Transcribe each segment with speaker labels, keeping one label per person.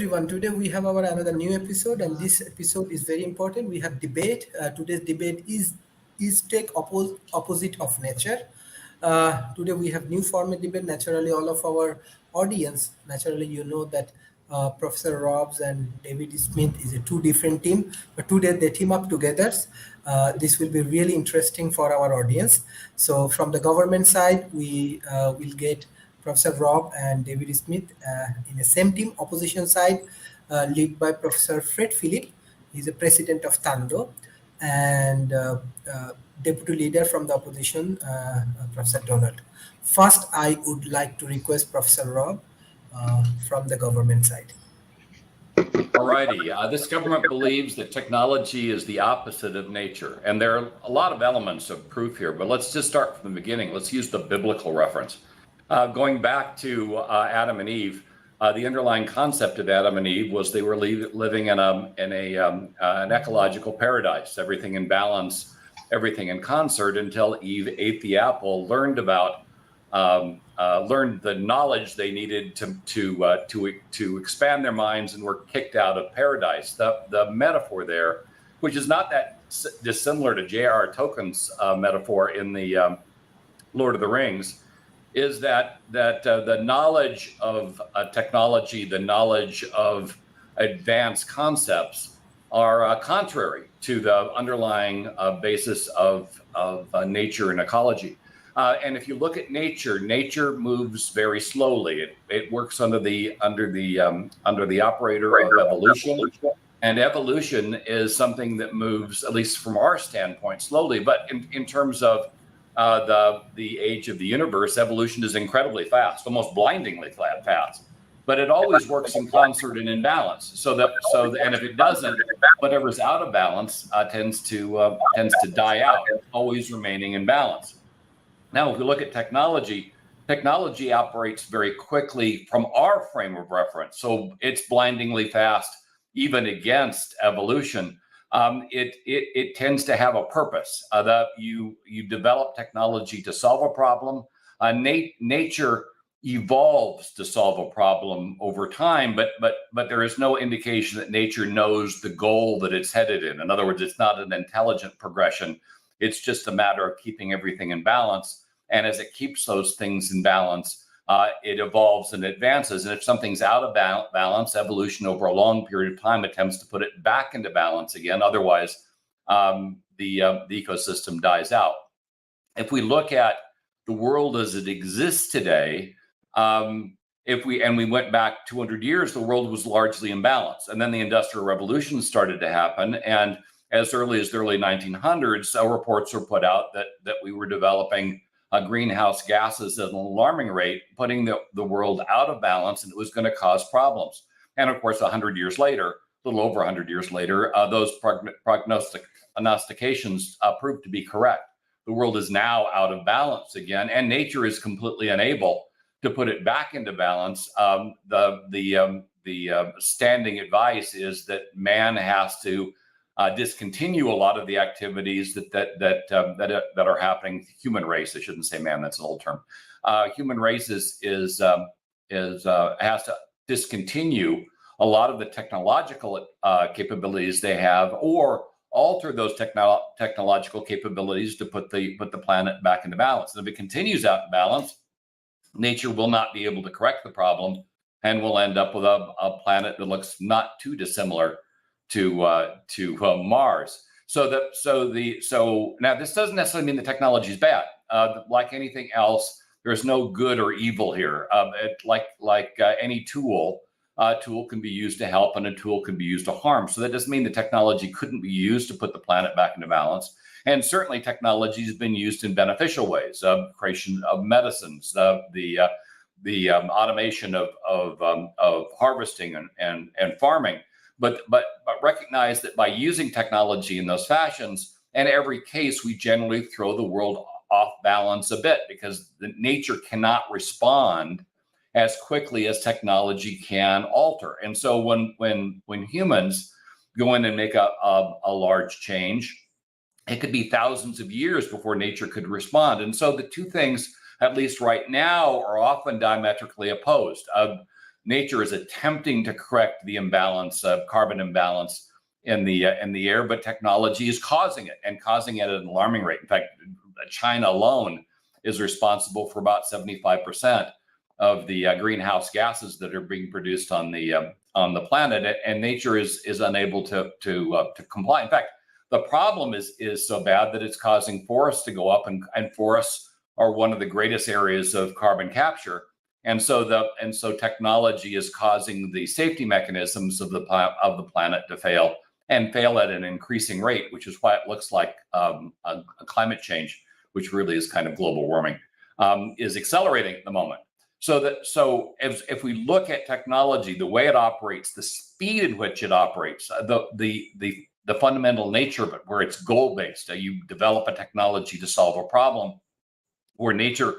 Speaker 1: everyone. Today we have our another new episode, and this episode is very important. We have debate. Today's debate is take opposite of nature. Today we have new format debate. Naturally, all of our audience, naturally you know that Professor Robs and David Smith is a two different team, but today they team up together. This will be really interesting for our audience. So from the government side, we will get Professor Rob and David Smith in the same team. Opposition side, led by Professor Fred Philip. He's the president of Tando, and deputy leader from the opposition, Professor Donald. First, I would like to request Professor Rob from the government side.
Speaker 2: All righty. This government believes that technology is the opposite of nature. And there are a lot of elements of proof here, but let's just start from the beginning. Let's use the biblical reference. Going back to Adam and Eve, the underlying concept of Adam and Eve was they were living in an ecological paradise, everything in balance, everything in concert, until Eve ate the apple, learned the knowledge they needed to expand their minds, and were kicked out of paradise. The metaphor there, which is not that dissimilar to J.R.R. Tolkien's metaphor in the Lord of the Rings, is that the knowledge of technology, the knowledge of advanced concepts are contrary to the underlying basis of nature and ecology. And if you look at nature, nature moves very slowly. It works under the operator of evolution, and evolution is something that moves, at least from our standpoint, slowly. But in terms of the age of the universe, evolution is incredibly fast, almost blindingly fast. But it always works in concert and in balance. And if it doesn't, whatever's out of balance tends to die out, always remaining in balance. Now, if we look at technology, technology operates very quickly from our frame of reference. So it's blindingly fast, even against evolution. It tends to have a purpose. That you develop technology to solve a problem. Nature evolves to solve a problem over time, but there is no indication that nature knows the goal that it's headed in. In other words, it's not an intelligent progression. It's just a matter of keeping everything in balance. And as it keeps those things in balance, it evolves and advances. And if something's out of balance, evolution over a long period of time attempts to put it back into balance again. Otherwise, the ecosystem dies out. If we look at the world as it exists today, if we went back 200 years, the world was largely in balance. And then the Industrial Revolution started to happen. And as early as the early 1900s, reports were put out that we were developing greenhouse gases at an alarming rate, putting the world out of balance, and it was going to cause problems. And of course, 100 years later, a little over 100 years later, those prognostications proved to be correct. The world is now out of balance again, and nature is completely unable to put it back into balance. The standing advice is that man has to discontinue a lot of the activities that are happening. Human race, I shouldn't say man, that's an old term. Human race has to discontinue a lot of the technological capabilities they have, or alter those technological capabilities to put the planet back into balance. And if it continues out of balance, nature will not be able to correct the problem, and we'll end up with a planet that looks not too dissimilar to Mars. So now this doesn't necessarily mean the technology is bad. Like anything else, there's no good or evil here. Like any tool, a tool can be used to help and a tool can be used to harm. So that doesn't mean the technology couldn't be used to put the planet back into balance. And certainly technology has been used in beneficial ways, creation of medicines, the automation of harvesting and farming. But recognize that by using technology in those fashions, in every case, we generally throw the world off balance a bit, because the nature cannot respond as quickly as technology can alter. And so when humans go in and make a large change, it could be thousands of years before nature could respond. And so the two things, at least right now, are often diametrically opposed. nature is attempting to correct the imbalance of carbon imbalance in the air, but technology is causing it, and causing it at an alarming rate. In fact, China alone is responsible for about 75% of the greenhouse gases that are being produced on the planet, and nature is unable to comply. In fact, the problem is so bad that it's causing forests to go up, and forests are one of the greatest areas of carbon capture. And so technology is causing the safety mechanisms of the planet to fail, and fail at an increasing rate, which is why it looks like a climate change, which really is kind of global warming, is accelerating at the moment. So if we look at technology, the way it operates, the speed at which it operates, the fundamental nature of it, where it's goal-based, you develop a technology to solve a problem, where nature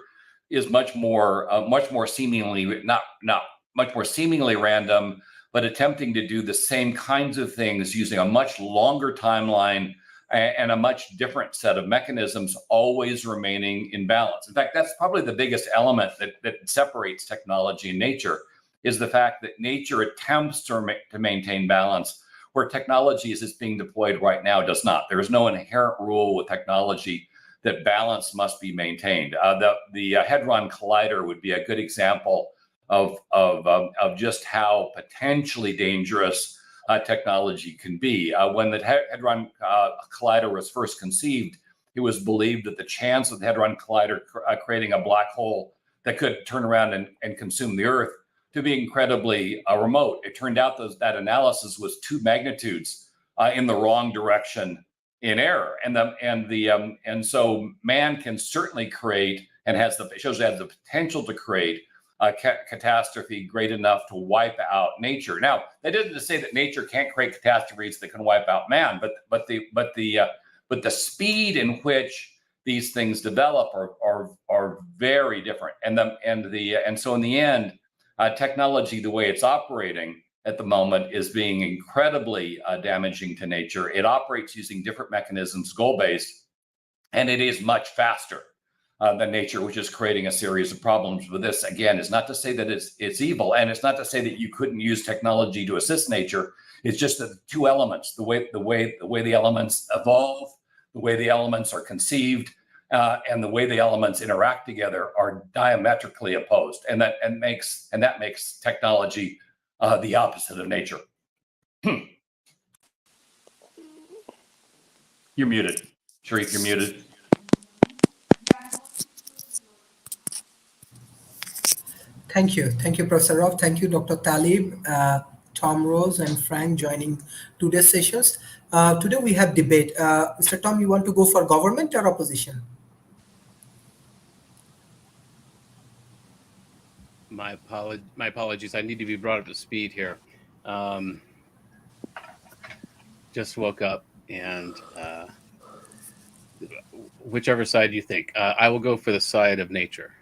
Speaker 2: is much more seemingly much more seemingly random, but attempting to do the same kinds of things using a much longer timeline and a much different set of mechanisms, always remaining in balance. In fact, that's probably the biggest element that separates technology and nature, is the fact that nature attempts to maintain balance, where technology as it's being deployed right now does not. There is no inherent rule with technology that balance must be maintained. The Hadron Collider would be a good example of just how potentially dangerous technology can be. When the Hadron Collider was first conceived, it was believed that the chance of the Hadron Collider creating a black hole that could turn around and consume the Earth to be incredibly remote. It turned out that analysis was 2 magnitudes in the wrong direction in error, and so man can certainly create, and has the potential to create a catastrophe great enough to wipe out nature. Now, that isn't to say that nature can't create catastrophes that can wipe out man, but the speed in which these things develop are very different, and so in the end, technology, the way it's operating at the moment, is being incredibly damaging to nature. It operates using different mechanisms, goal-based, and it is much faster than nature, which is creating a series of problems. With this, again, is not to say that it's evil, and it's not to say that you couldn't use technology to assist nature. It's just that the 2 elements, the way the elements evolve, the way the elements are conceived, and the way the elements interact together are diametrically opposed, and that makes technology the opposite of nature. You're muted, Sharif. You're muted.
Speaker 1: Thank you, Professor Rob. Thank you, Dr. Talib, Tom Rose, and Frank joining today's sessions. Today we have debate. Mr. Tom, you want to go for government or opposition?
Speaker 3: My apologies. I need to be brought up to speed here. Just woke up, and whichever side you think. I will go for the side of nature.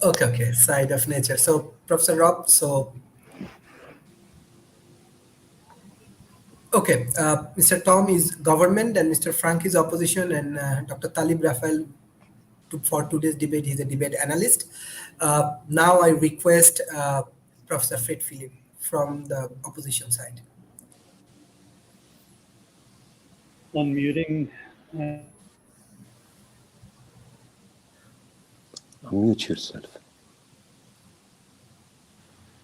Speaker 1: Okay, side of nature. So, Professor Rob, okay, Mr. Tom is government, and Mr. Frank is opposition, and Dr. Talib Rafael, for today's debate, he's a debate analyst. Now I request Professor Fred Philip from the opposition side.
Speaker 4: Unmuting.
Speaker 5: Unmute yourself.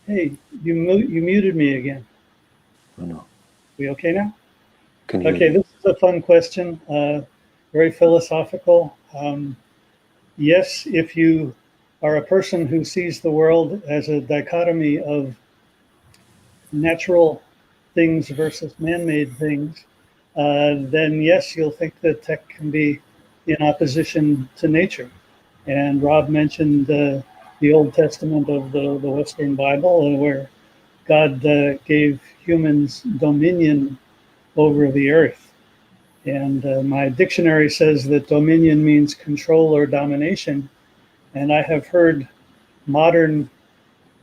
Speaker 4: Hey, you muted me again.
Speaker 5: Oh, no.
Speaker 4: We okay now?
Speaker 5: Can you
Speaker 4: Okay, this is a fun question, very philosophical. Yes, if you are a person who sees the world as a dichotomy of natural things versus man-made things, then yes, you'll think that tech can be in opposition to nature. And Rob mentioned the Old Testament of the Western Bible, where God gave humans dominion over the earth. And my dictionary says that dominion means control or domination. And I have heard modern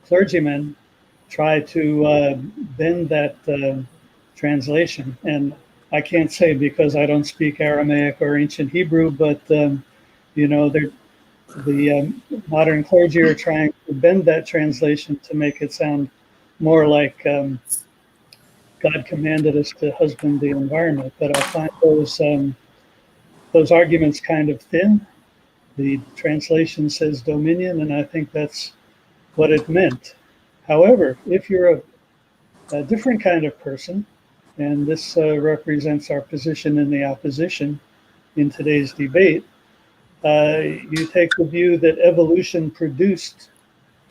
Speaker 4: clergymen try to bend that translation. And I can't say because I don't speak Aramaic or ancient Hebrew, but the modern clergy are trying to bend that translation to make it sound more like God commanded us to husband the environment. But I find those arguments kind of thin. The translation says dominion, and I think that's what it meant. However, if you're a different kind of person, and this represents our position in the opposition in today's debate, you take the view that evolution produced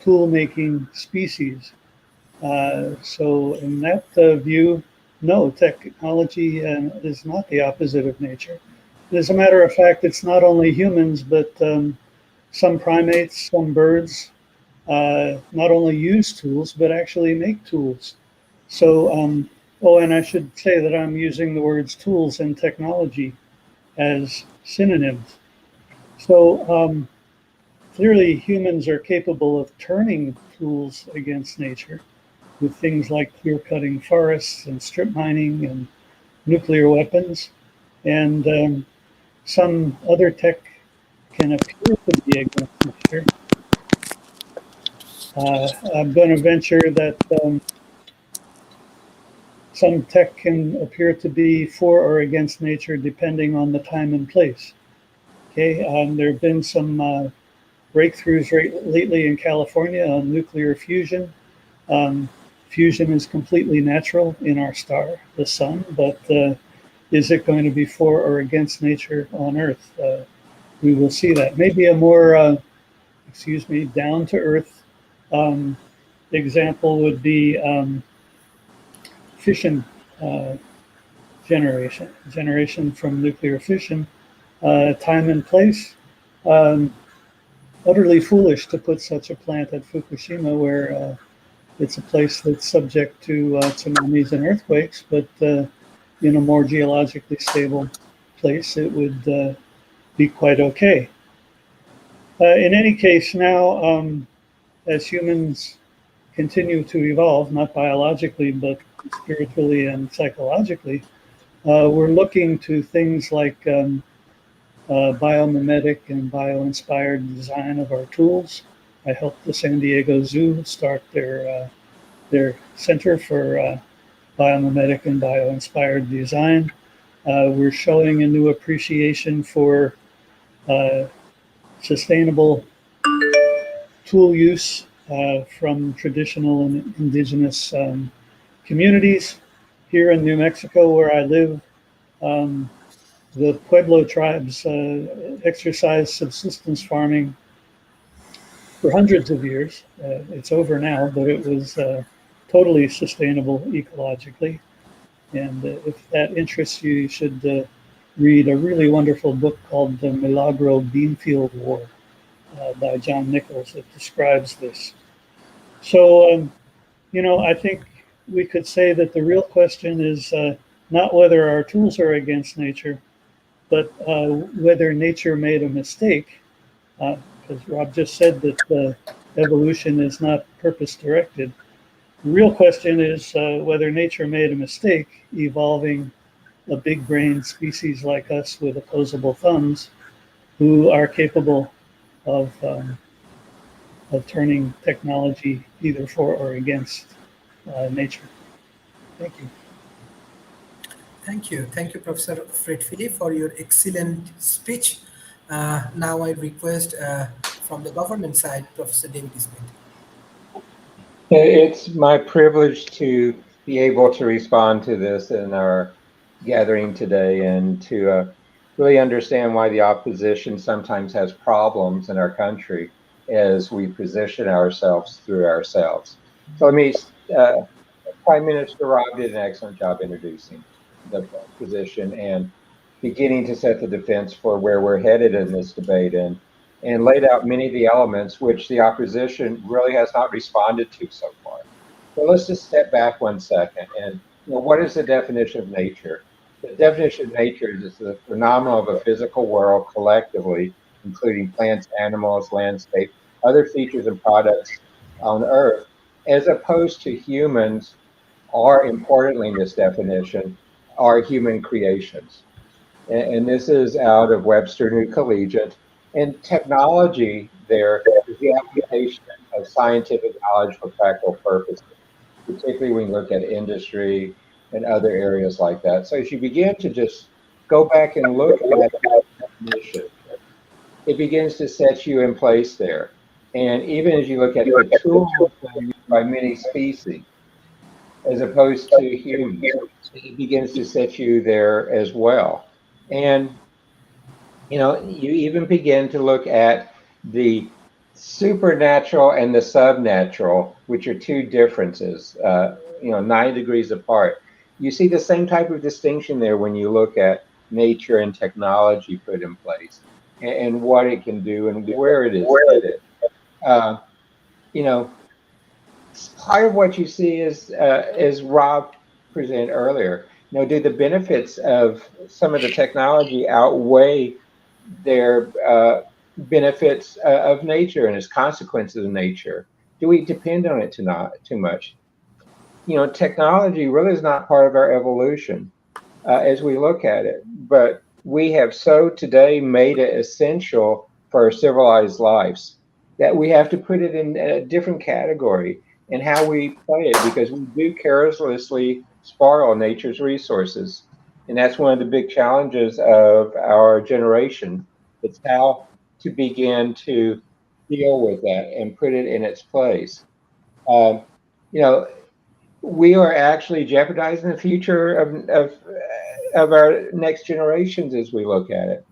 Speaker 4: tool-making species. So in that view, no, technology is not the opposite of nature. As a matter of fact, it's not only humans, but some primates, some birds, not only use tools, but actually make tools. So, oh, and I should say that I'm using the words tools and technology as synonyms. So clearly humans are capable of turning tools against nature with things like clear cutting forests and strip mining and nuclear weapons. And some other tech can appear to be against nature. I'm going to venture that some tech can appear to be for or against nature depending on the time and place. Okay, there have been some breakthroughs lately in California on nuclear fusion. Fusion is completely natural in our star, the sun, but is it going to be for or against nature on Earth? We will see that. Maybe a more, down to earth example would be fission generation from nuclear fission. Time and place. Utterly foolish to put such a plant at Fukushima, where it's a place that's subject to tsunamis and earthquakes, but in a more geologically stable place, it would be quite okay. In any case, now, as humans continue to evolve, not biologically, but spiritually and psychologically, we're looking to things like biomimetic and bio-inspired design of our tools. I helped the San Diego Zoo start their Center for Biomimetic and Bio-Inspired Design. We're showing a new appreciation for sustainable tool use from traditional and indigenous communities. Here in New Mexico, where I live, the Pueblo tribes exercised subsistence farming for hundreds of years. It's over now, but it was totally sustainable ecologically. And if that interests you, you should read a really wonderful book called The Milagro Beanfield War by John Nichols that describes this. So, I think we could say that the real question is not whether our tools are against nature, but whether nature made a mistake, because Rob just said that evolution is not purpose-directed. The real question is whether nature made a mistake evolving a big-brained species like us with opposable thumbs who are capable of turning technology either for or against nature. Thank you.
Speaker 1: Thank you. Thank you, Professor Fred Philip, for your excellent speech. Now I request from the government side, Professor David Smith.
Speaker 6: It's my privilege to be able to respond to this in our gathering today and to really understand why the opposition sometimes has problems in our country as we position ourselves through ourselves. So let me, Prime Minister Rob did an excellent job introducing the position and beginning to set the defense for where we're headed in this debate and laid out many of the elements which the opposition really has not responded to so far. So let's just step back 1 second and what is the definition of nature? The definition of nature is the phenomenon of a physical world collectively, including plants, animals, landscape, other features and products on Earth, as opposed to humans, or importantly in this definition, are human creations. And this is out of Webster New Collegiate. And technology there is the application of scientific knowledge for practical purposes. particularly when you look at industry and other areas like that. So as you begin to just go back and look at the definition, it begins to set you in place there. And even as you look at the tools that are used by many species, as opposed to humans, it begins to set you there as well. And you even begin to look at the supernatural and the subnatural, which are two differences, 9 degrees apart. You see the same type of distinction there when you look at nature and technology put in place and what it can do and where it is headed. You know, Part of what you see is, as Rob presented earlier, do the benefits of some of the technology outweigh their benefits of nature and its consequences of nature? Do we depend on it too much? Technology really is not part of our evolution as we look at it, but we have so today made it essential for our civilized lives that we have to put it in a different category in how we play it, because we do carelessly spoil nature's resources. And that's one of the big challenges of our generation. It's how to begin to deal with that and put it in its place. Um, you know, we are actually jeopardizing the future of our next generations as we look at it.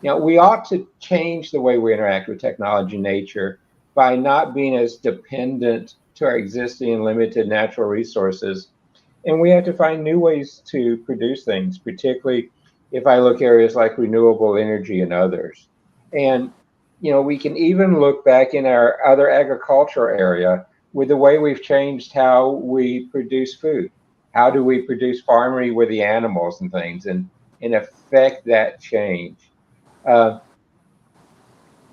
Speaker 6: We ought to change the way we interact with technology and nature by not being as dependent to our existing and limited natural resources. And we have to find new ways to produce things, particularly if I look areas like renewable energy and others. And, we can even look back in our other agricultural area with the way we've changed how we produce food. How do we produce farming with the animals and things and affect that change? And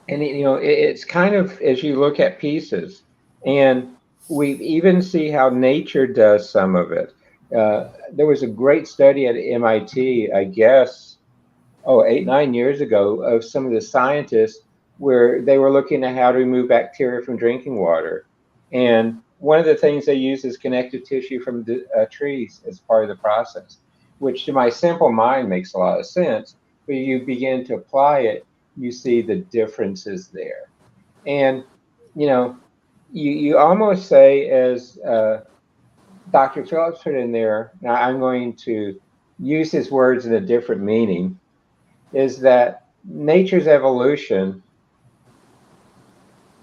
Speaker 6: it's kind of, as you look at pieces, and we even see how nature does some of it. There was a great study at MIT, I guess, 8, 9 years ago, of some of the scientists where they were looking at how to remove bacteria from drinking water. And one of the things they use is connective tissue from the, trees as part of the process, which to my simple mind makes a lot of sense. But you begin to apply it, you see the differences there. And, you almost say, as Dr. Phillips put in there, now I'm going to use his words in a different meaning, is that nature's evolution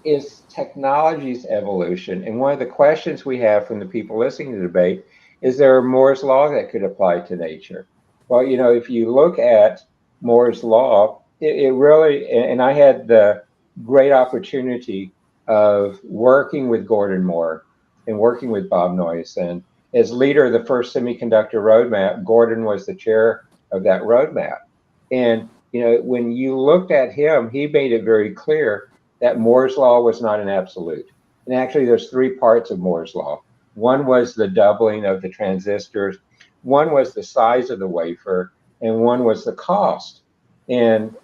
Speaker 6: is technology's evolution. And one of the questions we have from the people listening to the debate is, there Moore's law that could apply to nature? Well, if you look at Moore's law, it really, and I had the great opportunity of working with Gordon Moore and working with Bob Noyce. And as leader of the first semiconductor roadmap, Gordon was the chair of that roadmap. And, when you looked at him, he made it very clear that Moore's law was not an absolute. And actually, there's 3 parts of Moore's law. One was the doubling of the transistors, one was the size of the wafer, and one was the cost. And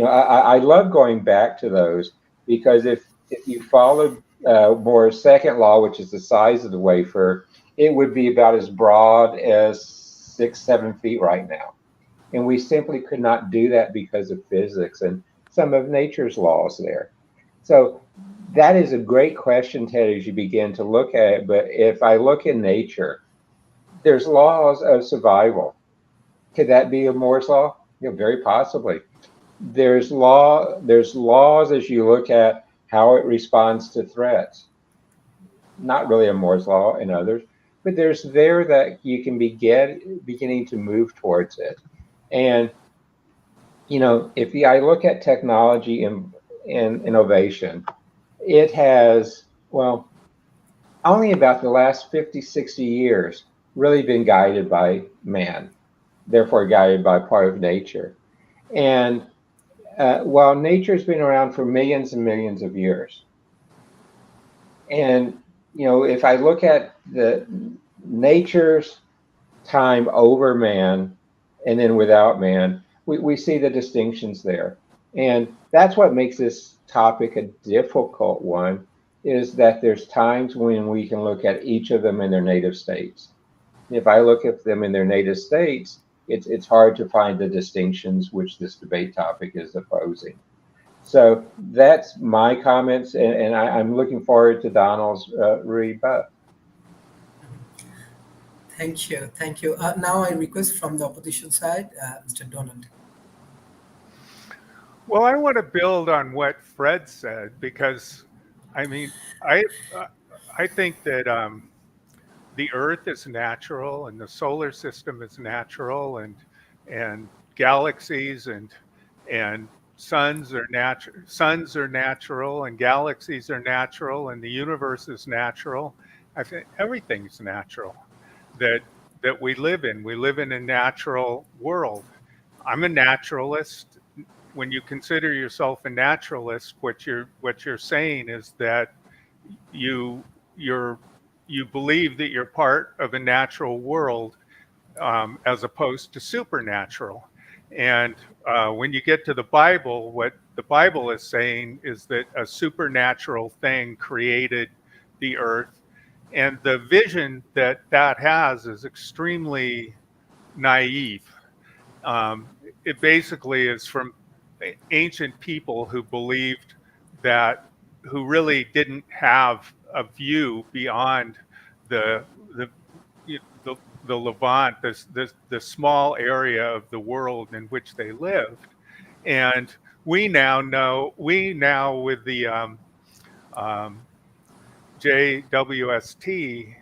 Speaker 6: I love going back to those, because if you followed Moore's second law, which is the size of the wafer, it would be about as broad as 6-7 feet right now. And we simply could not do that because of physics and some of nature's laws there. So that is a great question, Ted, as you begin to look at it. But if I look in nature, there's laws of survival. Could that be a Moore's law? Very possibly. There's laws as you look at how it responds to threats. Not really a Moore's law in others, but there's there that you can beginning to move towards it. And if I look at technology and innovation, it has, well, only about the last 50, 60 years really been guided by man, therefore guided by part of nature. And while nature's been around for millions and millions of years, and if I look at the nature's time over man and then without man, we see the distinctions there. And that's what makes this topic a difficult one, is that there's times when we can look at each of them in their native states. If I look at them in their native states, it's hard to find the distinctions which this debate topic is opposing. So that's my comments, and I'm looking forward to Donald's rebut.
Speaker 1: Thank you. Thank you. Now I request from the opposition side, Mr. Donald.
Speaker 7: Well, I want to build on what Fred said because, I mean, I think that the Earth is natural and the solar system is natural and galaxies and suns are natural and galaxies are natural and the universe is natural. I think everything's natural that we live in. We live in a natural world. I'm a naturalist. When you consider yourself a naturalist, what you're saying is that you believe that you're part of a natural world as opposed to supernatural. And when you get to the Bible, what the Bible is saying is that a supernatural thing created the earth. And the vision that has is extremely naive. It basically is from ancient people who believed that, who really didn't have a view beyond the Levant, the small area of the world in which they lived. And we now with the JWST,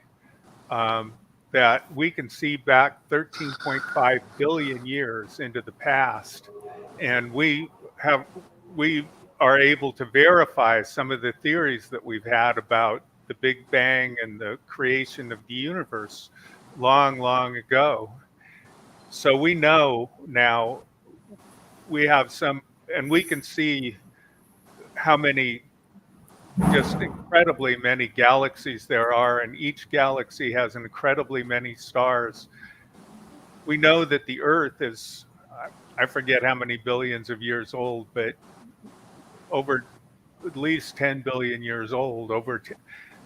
Speaker 7: that we can see back 13.5 billion years into the past, and we are able to verify some of the theories that we've had about the Big Bang and the creation of the universe long ago. So we know now, we have some, and we can see how many, just incredibly many galaxies there are, and each galaxy has incredibly many stars. We know that the Earth is, I forget how many billions of years old, but over at least 10 billion years old,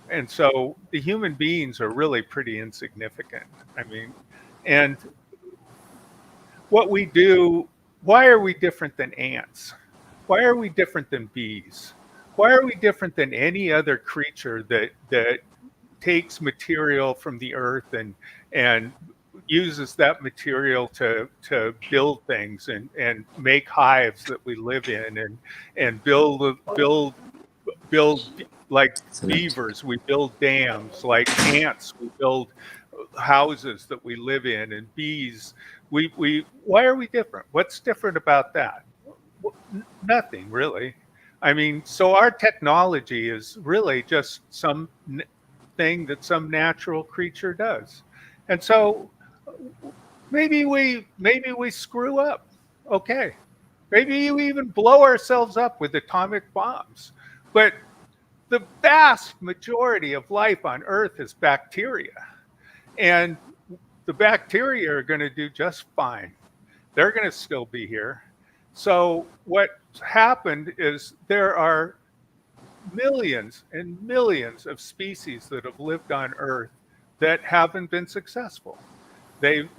Speaker 7: and so the human beings are really pretty insignificant. I mean, and what we do, why are we different than ants? Why are we different than bees? Why are we different than any other creature that takes material from the earth and uses that material to build things and make hives that we live in and build like beavers, we build dams. Like ants, we build houses that we live in, and bees, we why are we different? What's different about that? Nothing really. I mean, so our technology is really just some thing that some natural creature does. And so maybe we screw up. Okay. Maybe we even blow ourselves up with atomic bombs. But the vast majority of life on Earth is bacteria. And the bacteria are going to do just fine. They're going to still be here. So what's happened is there are millions and millions of species that have lived on Earth that haven't been successful. They've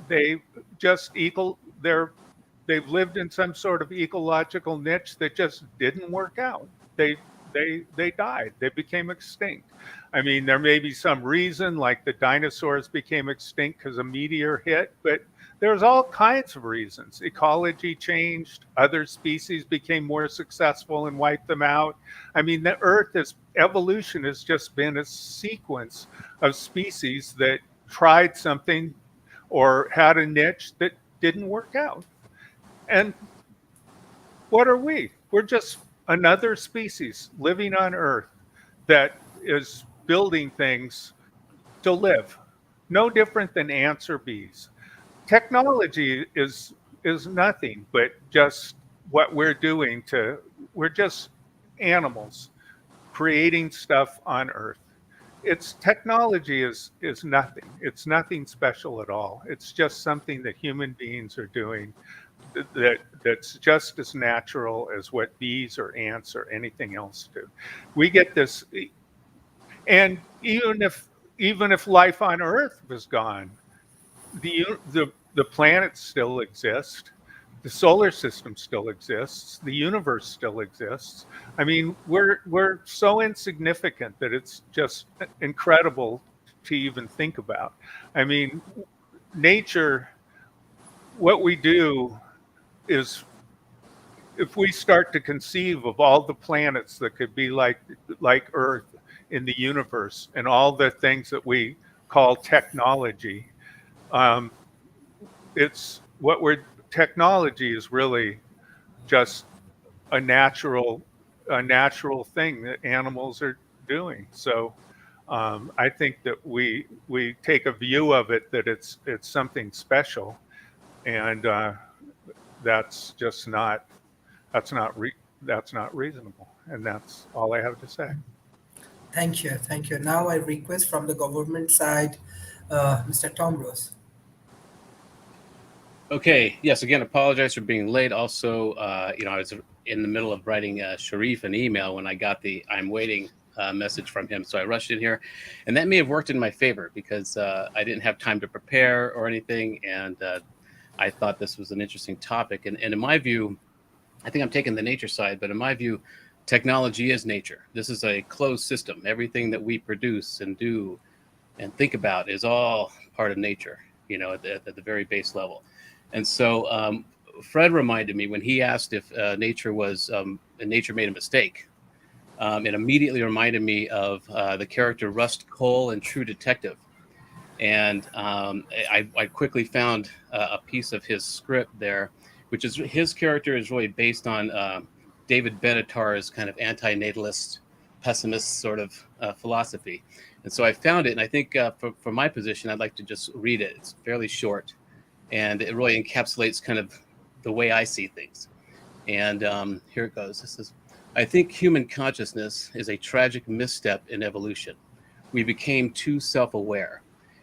Speaker 7: lived in some sort of ecological niche that just didn't work out. They died. They became extinct. I mean, there may be some reason, like the dinosaurs became extinct because a meteor hit, but there's all kinds of reasons. Ecology changed. Other species became more successful and wiped them out. I mean, the evolution has just been a sequence of species that tried something or had a niche that didn't work out. And what are we? We're just another species living on Earth that is building things to live. No different than ants or bees. Technology is nothing but just what we're doing we're just animals creating stuff on Earth. Technology is nothing. It's nothing special at all. It's just something that human beings are doing that's just as natural as what bees or ants or anything else do. We get this And even if life on Earth was gone, the planets still exist, the solar system still exists, the universe still exists. I mean, we're so insignificant that it's just incredible to even think about. I mean, nature, what we do is, if we start to conceive of all the planets that could be like Earth in the universe and all the things that we call technology, um, it's what we're technology is really just a natural thing that animals are doing. So I think that we take a view of it that it's something special, and that's just not that's not re- that's not reasonable. And that's all I have to say.
Speaker 1: Thank you. Thank you. Now I request from the government side, Mr. Tom Rose.
Speaker 3: Okay. Yes. Again, apologize for being late. Also, I was in the middle of writing Sharif an email when I got the "I'm waiting" message from him, so I rushed in here, and that may have worked in my favor because I didn't have time to prepare or anything, and I thought this was an interesting topic. And in my view, I think I'm taking the nature side, but in my view, technology is nature. This is a closed system. Everything that we produce and do and think about is all part of nature, at the very base level. And so Fred reminded me when he asked if nature made a mistake. It immediately reminded me of the character Rust Cole in True Detective. And I quickly found a piece of his script there, which is his character is really based on David Benatar's kind of anti-natalist, pessimist sort of philosophy. And so I found it, and I think for my position, I'd like to just read it. It's fairly short, and it really encapsulates kind of the way I see things. And here it goes. This is, I think human consciousness is a tragic misstep in evolution. We became too self-aware.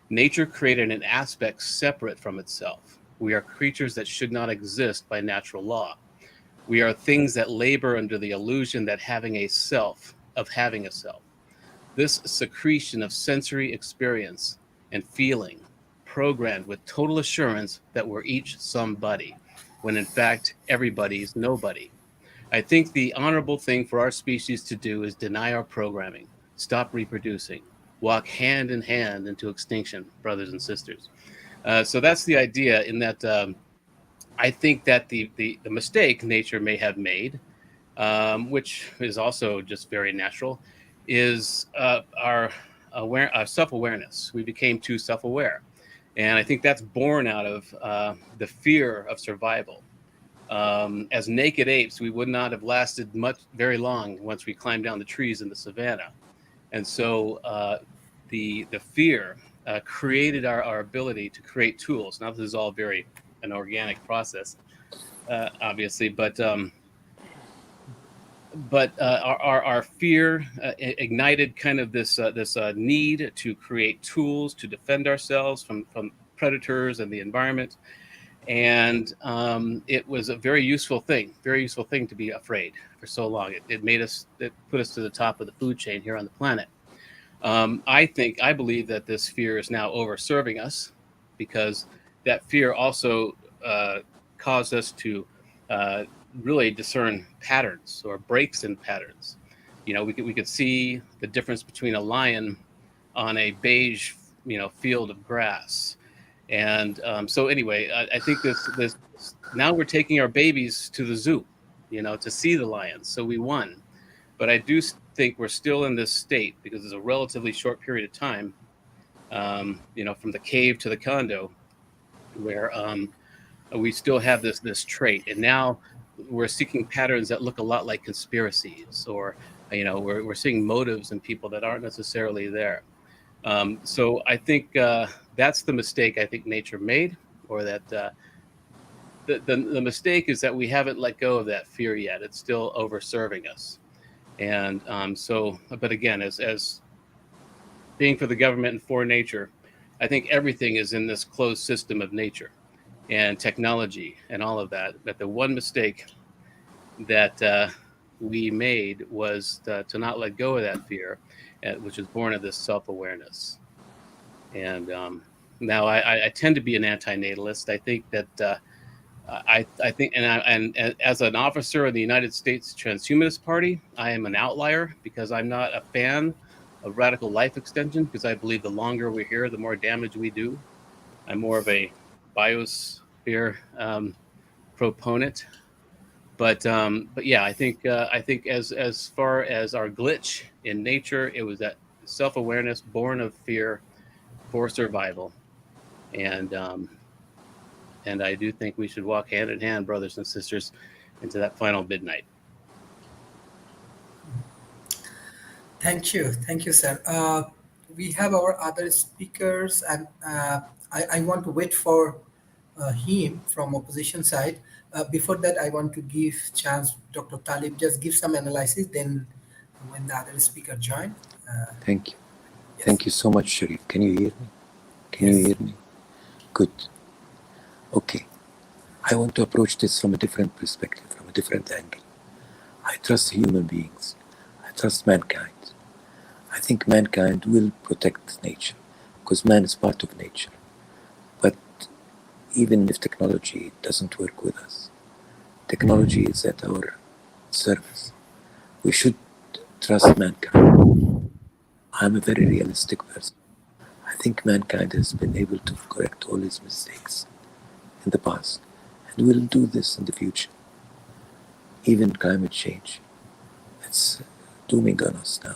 Speaker 3: Nature created an aspect separate from itself. We are creatures that should not exist by natural law. We are things that labor under the illusion that having a self. This secretion of sensory experience and feeling, programmed with total assurance that we're each somebody, when in fact everybody's nobody. I think the honorable thing for our species to do is deny our programming, stop reproducing, walk hand in hand into extinction, brothers and sisters. So that's the idea. In that, I think that the mistake nature may have made, which is also just very natural, is our self-awareness. We became too self-aware, and I think that's born out of the fear of survival. As naked apes, we would not have lasted very long once we climbed down the trees in the savannah. And so the fear created our ability to create tools. Now, this is all very an organic process, obviously, but our fear ignited kind of this need to create tools to defend ourselves from predators and the environment. And it was a very useful thing to be afraid for so long. It put us to the top of the food chain here on the planet. I believe that this fear is now over-serving us, because that fear also caused us to really discern patterns or breaks in patterns. We could see the difference between a lion on a beige, field of grass. And so anyway, I think this now we're taking our babies to the zoo, to see the lions. So we won. But I do think we're still in this state because it's a relatively short period of time, from the cave to the condo, where we still have this trait. And now we're seeking patterns that look a lot like conspiracies, or, we're seeing motives in people that aren't necessarily there. So I think that's the mistake I think nature made, or that the mistake is that we haven't let go of that fear yet. It's still over-serving us. And but again, as being for the government and for nature, I think everything is in this closed system of nature and technology and all of that. But the one mistake that we made was to not let go of that fear, which was born of this self-awareness. And now I tend to be an antinatalist. I think that I think, and as an officer of the United States Transhumanist Party, I am an outlier because I'm not a fan of radical life extension, because I believe the longer we're here, the more damage we do. I'm more of a biosphere proponent. But yeah, I think as far as our glitch in nature, it was that self-awareness born of fear for survival, and I do think we should walk hand in hand, brothers and sisters, into that final midnight.
Speaker 1: Thank you, sir. We have our other speakers, and I want to wait for him from opposition side. Before that, I want to give chance Dr. Talib just give some analysis. Then, when the other speaker join.
Speaker 5: Thank you.
Speaker 1: Yes.
Speaker 5: Thank you so much, Sharif. Can you hear me? Can you
Speaker 1: Yes.
Speaker 5: hear me? Good. Okay. I want to approach this from a different perspective, from a different angle. I trust human beings. I trust mankind. I think mankind will protect nature because man is part of nature. But even if technology doesn't work with us, technology is at our service. We should trust mankind. I'm a very realistic person. I think mankind has been able to correct all its mistakes in the past and will do this in the future. Even climate change, it's dooming on us now.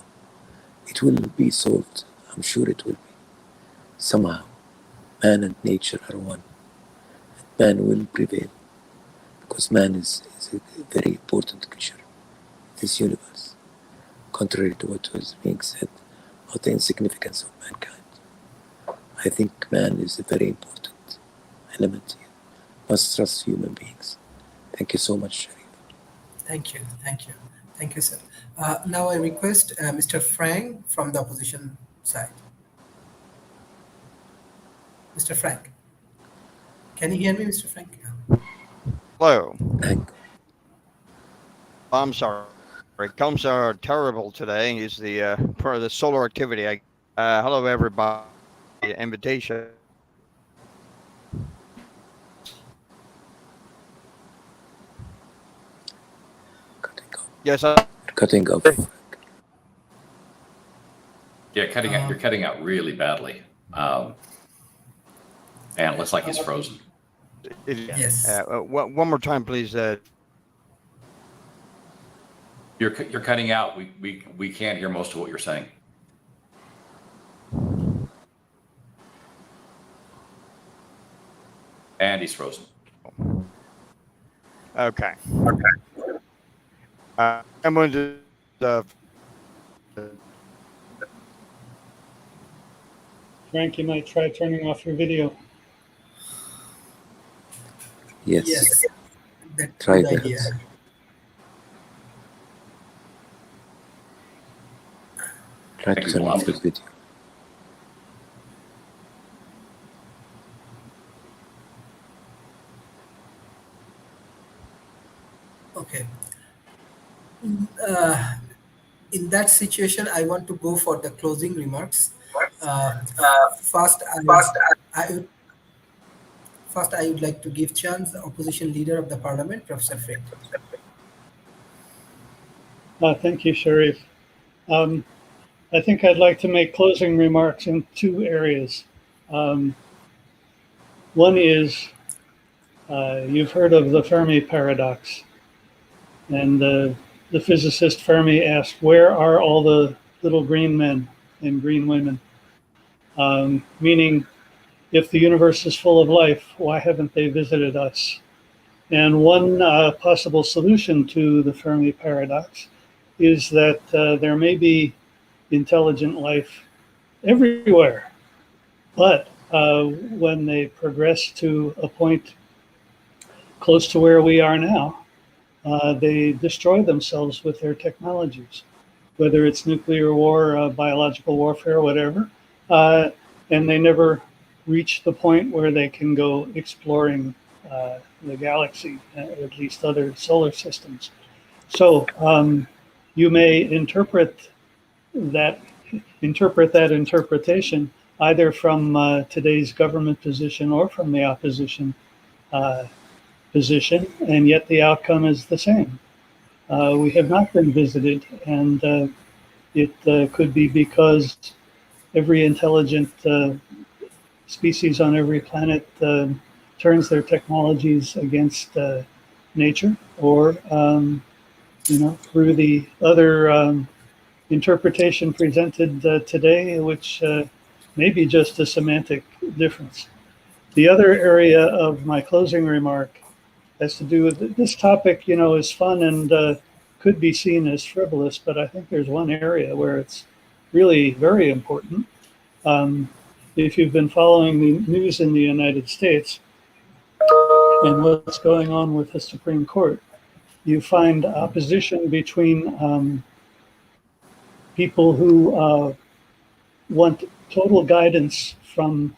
Speaker 5: It will be solved. I'm sure it will be. Somehow, man and nature are one. Man will prevail because man is a very important creature in this universe, contrary to what was being said about the insignificance of mankind. I think man is a very important element here. Must trust human beings. Thank you so much, Sharif.
Speaker 1: Thank you, sir. Now I request Mr. Frank from the opposition side. Mr. Frank, can you hear me, Mr. Frank?
Speaker 8: Hello.
Speaker 5: Thank
Speaker 8: I'm sorry. Combs are terrible today. Is the part of the solar activity. Hello, everybody. Invitation.
Speaker 5: cutting off.
Speaker 8: Yes,
Speaker 5: Cutting off.
Speaker 2: Yeah, cutting out. You're cutting out really badly. And it looks like he's frozen.
Speaker 1: Yes.
Speaker 8: One more time, please.
Speaker 2: You're cutting out. We can't hear most of what you're saying. And he's frozen.
Speaker 8: Okay. I'm going to.
Speaker 4: Frank, you might try turning off your video.
Speaker 5: Yes.
Speaker 1: That's
Speaker 5: Try
Speaker 1: good
Speaker 5: that.
Speaker 1: idea.
Speaker 5: Try to turn off the video.
Speaker 1: Okay. In that situation, I want to go for the closing remarks. First, I would like to give chance the opposition leader of the parliament, Professor Fred.
Speaker 4: Thank you, Sharif. I think I'd like to make closing remarks in two areas. One is you've heard of the Fermi paradox, and the physicist Fermi asked, "Where are all the little green men and green women?" Meaning, if the universe is full of life, why haven't they visited us? And one possible solution to the Fermi paradox is that there may be intelligent life everywhere, but when they progress to a point close to where we are now, they destroy themselves with their technologies, whether it's nuclear war, biological warfare, whatever, and they never reach the point where they can go exploring the galaxy, at least other solar systems. So you may interpret that interpretation either from today's government position or from the opposition position, and yet the outcome is the same. We have not been visited, and it could be because every intelligent species on every planet turns their technologies against nature, or through the other interpretation presented today, which may be just a semantic difference. The other area of my closing remark has to do with this topic, is fun and could be seen as frivolous, but I think there's one area where it's really very important. If you've been following the news in the United States and what's going on with the Supreme Court, you find opposition between people who want total guidance from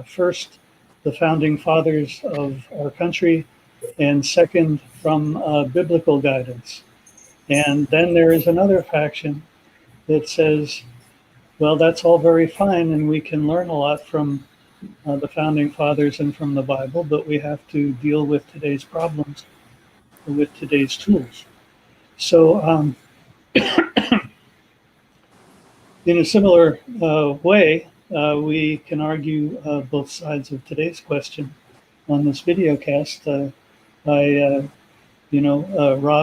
Speaker 4: first the founding fathers of our country, and second from biblical guidance. And then there is another faction that says, well, that's all very fine, and we can learn a lot from the founding fathers and from the Bible, but we have to deal with today's problems with today's tools. So in a similar way, we can argue both sides of today's question on this video cast. Rob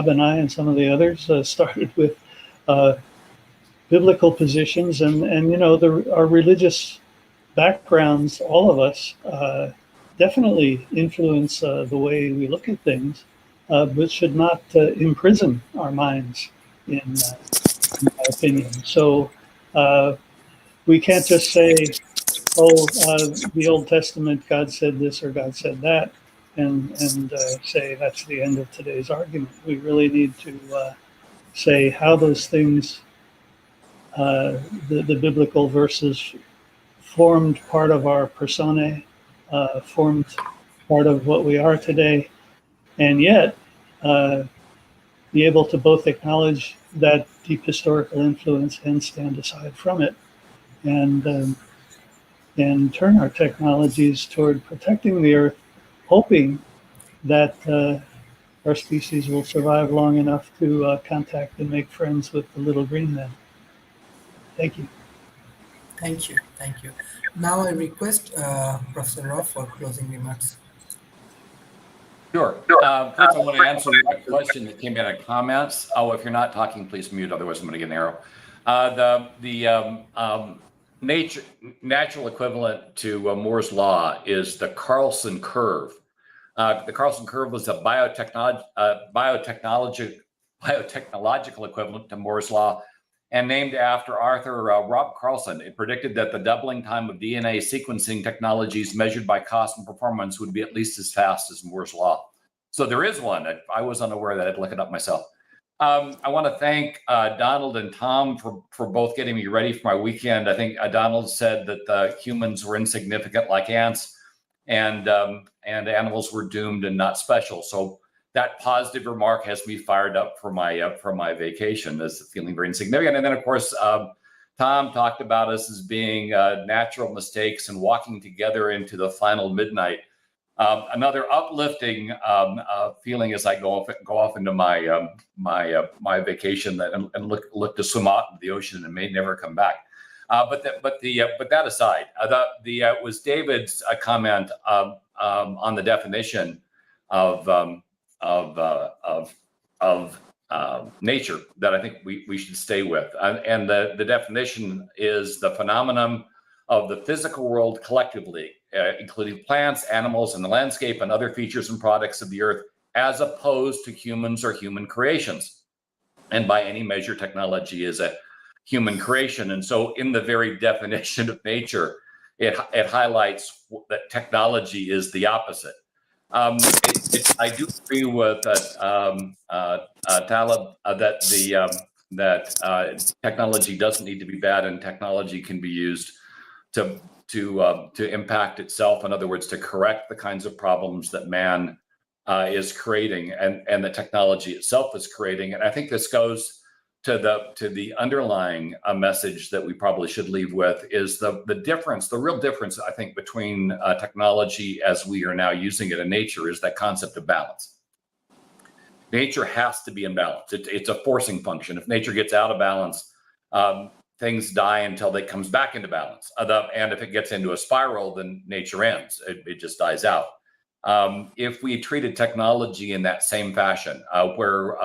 Speaker 4: and I and some of the others started with biblical positions, and our religious backgrounds, all of us, definitely influence the way we look at things, but should not imprison our minds, in my opinion. So we can't just say, the Old Testament, God said this or God said that, and say that's the end of today's argument. We really need to say how those things, the biblical verses, formed part of our personae, formed part of what we are today, and yet be able to both acknowledge that deep historical influence and stand aside from it, and turn our technologies toward protecting the earth, hoping that our species will survive long enough to contact and make friends with the little green men. Thank you.
Speaker 1: Thank you. Thank you. Now I request Professor Rao for closing remarks.
Speaker 2: Sure. First, I want to answer a question that came in the comments. Oh, if you're not talking, please mute. Otherwise, I'm going to get an arrow. Natural equivalent to Moore's law is the Carlson curve. The Carlson curve was a biotechnological equivalent to Moore's law, and named after Arthur Rob Carlson. It predicted that the doubling time of DNA sequencing technologies measured by cost and performance would be at least as fast as Moore's law. So there is one. I was unaware of that. I'd look it up myself. I want to thank Donald and Tom for both getting me ready for my weekend. I think Donald said that humans were insignificant like ants, and animals were doomed and not special. So that positive remark has me fired up for my vacation, as feeling very insignificant. And then, of course, Tom talked about us as being natural mistakes and walking together into the final midnight. Another uplifting feeling as I go off into my vacation and look to swim out into the ocean and may never come back. But that aside, it was David's comment on the definition of nature that I think we should stay with. And the definition is the phenomenon of the physical world collectively, including plants, animals, and the landscape, and other features and products of the earth, as opposed to humans or human creations. And by any measure, technology is a human creation. And so in the very definition of nature, it highlights that technology is the opposite. I do agree with Talib that technology doesn't need to be bad, and technology can be used to impact itself. In other words, to correct the kinds of problems that man is creating, and the technology itself is creating. And I think this goes to the underlying message that we probably should leave with is the real difference, I think, between technology as we are now using it in nature is that concept of balance. Nature has to be in balance. It's a forcing function. If nature gets out of balance, things die until it comes back into balance. And if it gets into a spiral, then nature ends. It just dies out. If we treated technology in that same fashion, where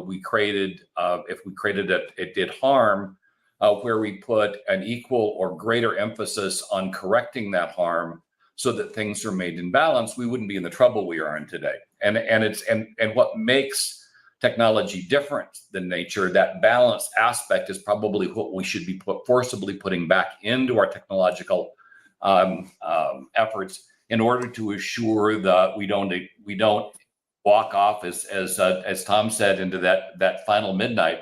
Speaker 2: we created, if we created it did harm, where we put an equal or greater emphasis on correcting that harm so that things are made in balance, we wouldn't be in the trouble we are in today. And what makes technology different than nature, that balance aspect is probably what we should be forcibly putting back into our technological efforts in order to assure that we don't walk off as Tom said into that final midnight,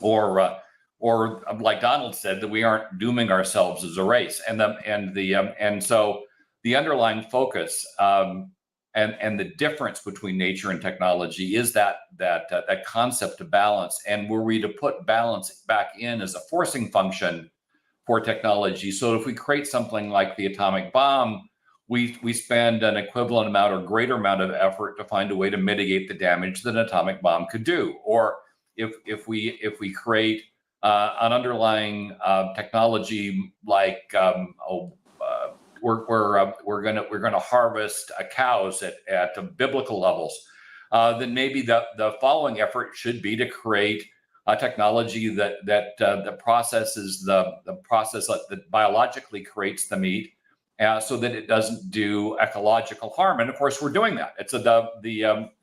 Speaker 2: or like Donald said, that we aren't dooming ourselves as a race. And so the underlying focus and the difference between nature and technology is that concept of balance. And were we to put balance back in as a forcing function for technology, so if we create something like the atomic bomb, we spend an equivalent amount or greater amount of effort to find a way to mitigate the damage that an atomic bomb could do. Or if we create an underlying technology like we're gonna harvest cows at biblical levels, then maybe the following effort should be to create a technology that processes the process that biologically creates the meat, so that it doesn't do ecological harm. And of course, we're doing that. It's the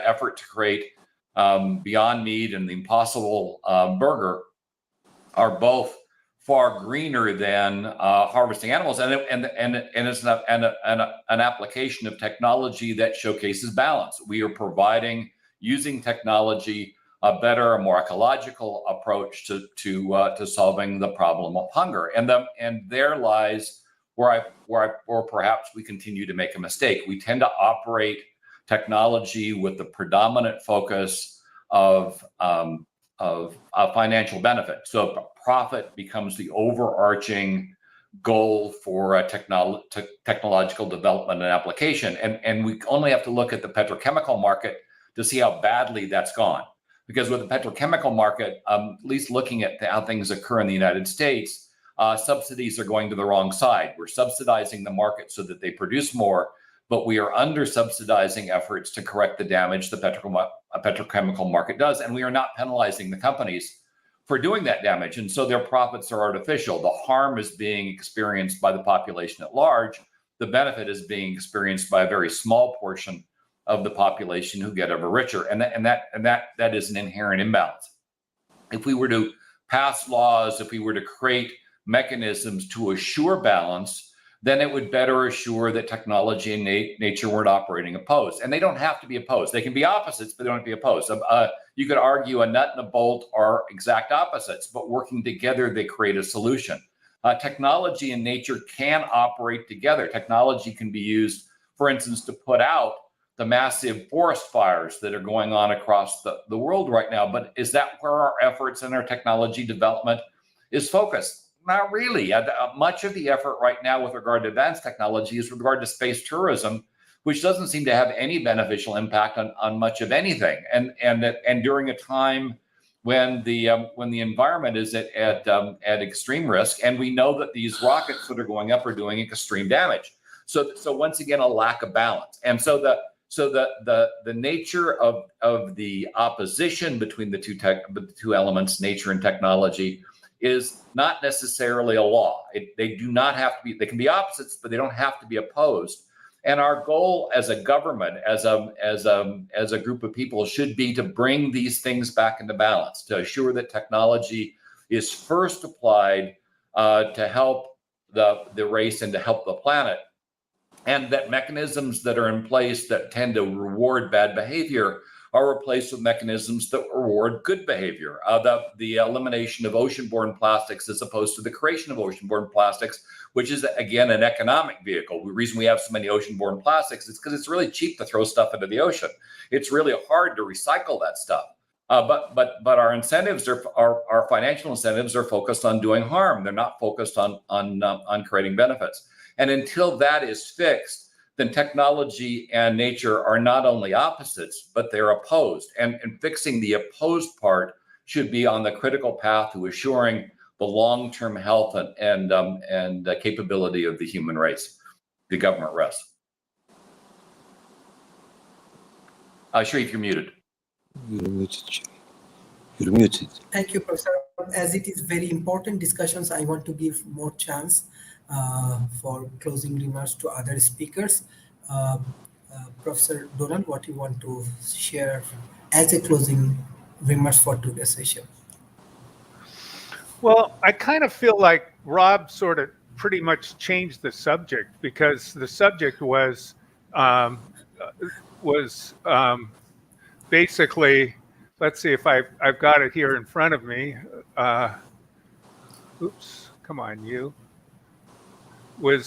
Speaker 2: effort to create Beyond Meat and the Impossible Burger are both far greener than harvesting animals, and it's an application of technology that showcases balance. We are providing, using technology, a better, a more ecological approach to solving the problem of hunger. And there lies where perhaps we continue to make a mistake. We tend to operate technology with the predominant focus of financial benefit. So profit becomes the overarching goal for technological development and application. And we only have to look at the petrochemical market to see how badly that's gone. Because with the petrochemical market, at least looking at how things occur in the United States, subsidies are going to the wrong side. We're subsidizing the market so that they produce more, but we are under subsidizing efforts to correct the damage the petrochemical market does. And we are not penalizing the companies for doing that damage. And so their profits are artificial. The harm is being experienced by the population at large. The benefit is being experienced by a very small portion of the population who get ever richer. And that is an inherent imbalance. If we were to pass laws, if we were to create mechanisms to assure balance, then it would better assure that technology and nature weren't operating opposed. And they don't have to be opposed. They can be opposites, but they don't have to be opposed. You could argue a nut and a bolt are exact opposites, but working together, they create a solution. Technology and nature can operate together. Technology can be used, for instance, to put out the massive forest fires that are going on across the world right now. But is that where our efforts and our technology development is focused? Not really. Much of the effort right now with regard to advanced technology is with regard to space tourism, which doesn't seem to have any beneficial impact on much of anything. And during a time when the environment is at extreme risk, and we know that these rockets that are going up are doing extreme damage. So once again, a lack of balance. And so the nature of the opposition between the two elements, nature and technology, is not necessarily a law. They do not have to be. They can be opposites, but they don't have to be opposed. And our goal as a government, as a group of people, should be to bring these things back into balance, to assure that technology is first applied to help the race and to help the planet, and that mechanisms that are in place that tend to reward bad behavior are replaced with mechanisms that reward good behavior. The elimination of ocean-borne plastics as opposed to the creation of ocean-borne plastics, which is, again, an economic vehicle. The reason we have so many ocean-borne plastics is because it's really cheap to throw stuff into the ocean. It's really hard to recycle that stuff. But our incentives our financial incentives are focused on doing harm. They're not focused on creating benefits. And until that is fixed, then technology and nature are not only opposites, but they're opposed. And fixing the opposed part should be on the critical path to assuring the long-term health and capability of the human race. The government rests. Sharif, you're muted.
Speaker 5: You're muted, Sharif. You're muted.
Speaker 1: Thank you, Professor. As it is very important discussions, I want to give more chance for closing remarks to other speakers. Professor Donald, what you want to share as a closing remarks for today's session?
Speaker 7: Well, I kind of feel like Rob sort of pretty much changed the subject, because the subject was basically, let's see if I've got it here in front of me. Oops, come on, you. I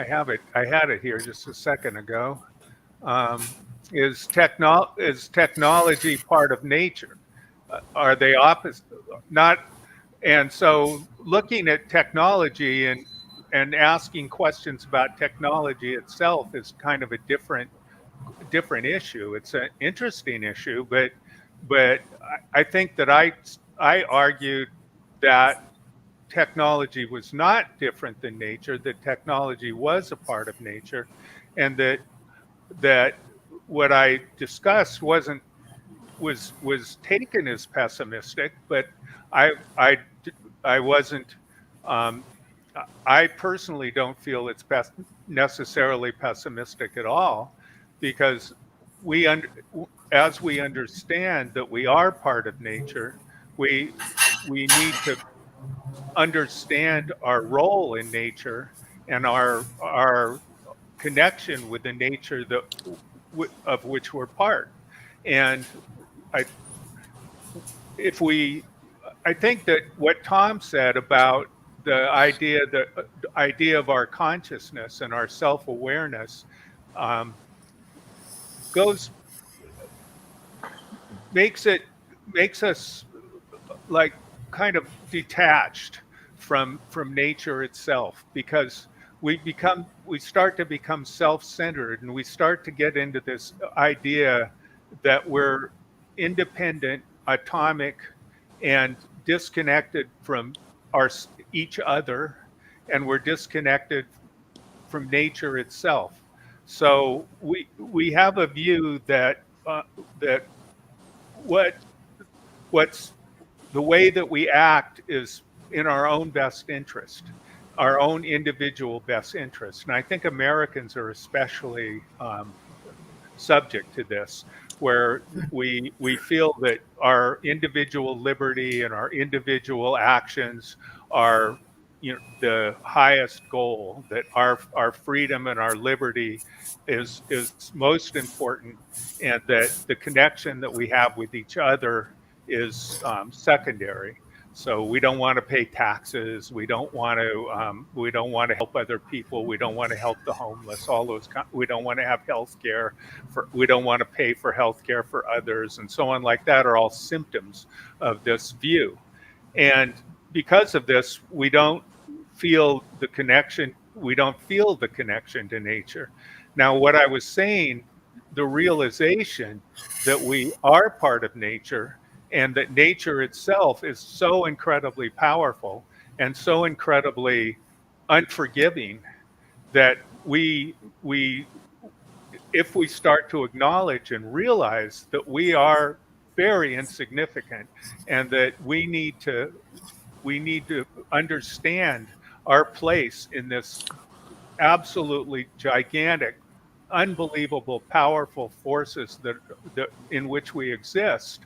Speaker 7: had it here just a second ago. Is technology part of nature? Are they opposite? Not. And so looking at technology and asking questions about technology itself is kind of a different issue. It's an interesting issue, but I think that I argued that technology was not different than nature, that technology was a part of nature, and that what I discussed was taken as pessimistic, but I wasn't. I personally don't feel it's necessarily pessimistic at all, because as we understand that we are part of nature, we need to understand our role in nature and our connection with the nature of which we're part. And I think that what Tom said about the idea of our consciousness and our self-awareness makes us like kind of detached from nature itself, because we start to become self-centered, and we start to get into this idea that we're independent, atomic, and disconnected from each other, and we're disconnected from nature itself. So we have a view that what's the way that we act is in our own best interest, our own individual best interest. And I think Americans are especially subject to this, where we feel that our individual liberty and our individual actions are, the highest goal, that our freedom and our liberty is most important, and that the connection that we have with each other is secondary. So we don't want to pay taxes. We don't want to help other people. We don't want to help the homeless. We don't want to have health care. We don't want to pay for health care for others, and so on like that are all symptoms of this view. And because of this, we don't feel the connection. We don't feel the connection to nature. Now, what I was saying, the realization that we are part of nature, and that nature itself is so incredibly powerful and so incredibly unforgiving, that if we start to acknowledge and realize that we are very insignificant, and that we need to understand our place in this absolutely gigantic, unbelievable, powerful forces that in which we exist,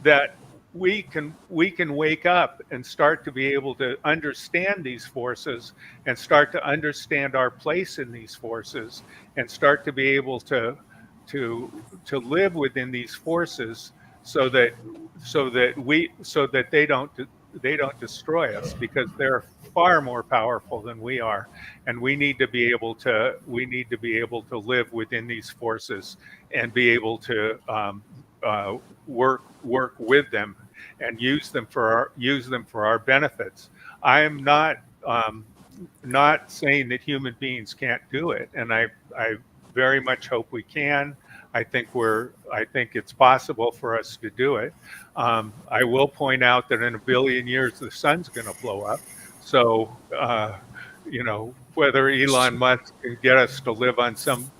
Speaker 7: that we can wake up and start to be able to understand these forces and start to understand our place in these forces and start to be able to live within these forces so that they don't destroy us, because they're far more powerful than we are, and we need to be able to live within these forces and be able to work with them and use them for our benefits. I am not saying that human beings can't do it, and I very much hope we can. I think it's possible for us to do it. I will point out that in a billion years the sun's going to blow up. So whether Elon Musk can get us to live on some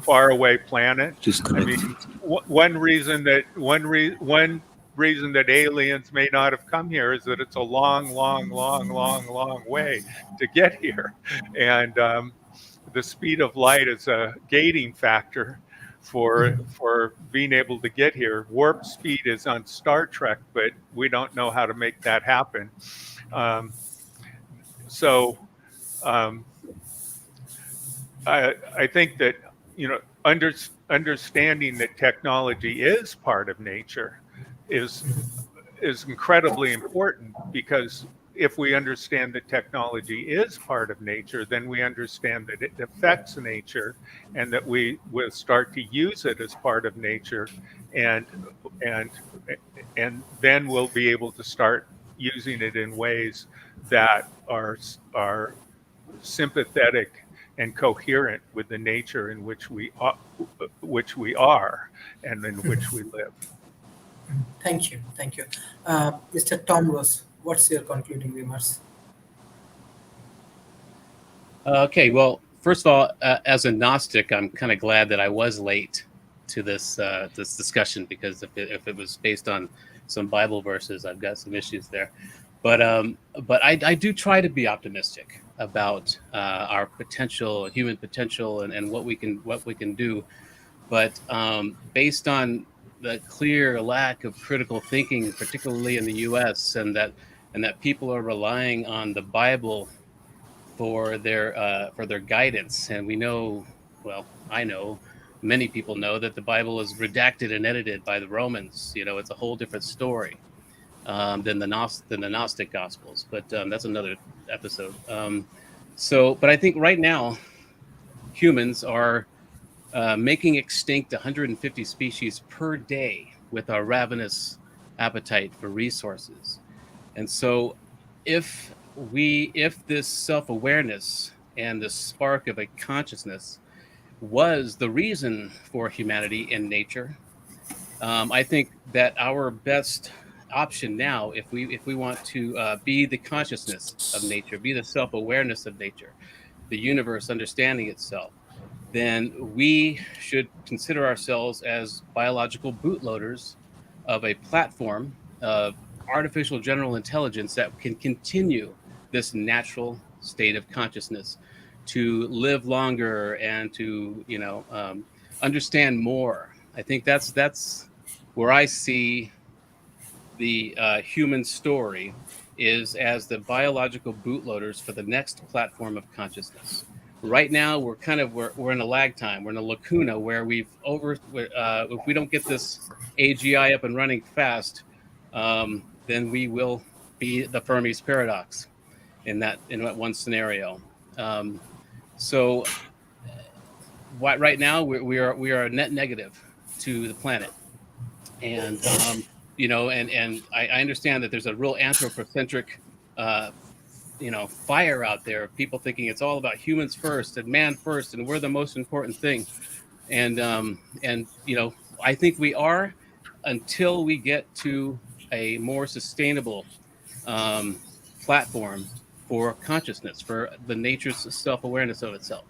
Speaker 7: faraway planet. I mean, one reason that aliens may not have come here is that it's a long way to get here, and the speed of light is a gating factor for being able to get here. Warp speed is on Star Trek, but we don't know how to make that happen. So I think that understanding that technology is part of nature is incredibly important, because if we understand that technology is part of nature, then we understand that it affects nature, and that we will start to use it as part of nature, and then we'll be able to start using it in ways that are sympathetic and coherent with the nature in which we are and in which we live.
Speaker 1: Thank you. Mr. Tom Ross, what's your concluding remarks?
Speaker 3: Okay, well, first of all, as a Gnostic, I'm kind of glad that I was late to this discussion, because if it was based on some Bible verses, I've got some issues there. But I do try to be optimistic about our potential, human potential, and what we can do. But based on the clear lack of critical thinking, particularly in the U.S., and that people are relying on the Bible for their guidance, and we know, well, I know, many people know that the Bible is redacted and edited by the Romans. It's a whole different story than the Gnostic Gospels, but that's another episode. But I think right now humans are making extinct 150 species per day with our ravenous appetite for resources. And so if this self-awareness and the spark of a consciousness was the reason for humanity in nature, I think that our best option now, if we want to be the consciousness of nature, be the self-awareness of nature, the universe understanding itself, then we should consider ourselves as biological bootloaders of a platform of artificial general intelligence that can continue this natural state of consciousness to live longer and to understand more. I think that's where I see the human story, is as the biological bootloaders for the next platform of consciousness. Right now, we're in a lag time. We're in a lacuna where if we don't get this AGI up and running fast, then we will be the Fermi's paradox in that one scenario. So right now we are a net negative to the planet, and and I understand that there's a real anthropocentric fire out there of people thinking it's all about humans first and man first, and we're the most important thing. And I think we are, until we get to a more sustainable platform for consciousness, for the nature's self-awareness of itself.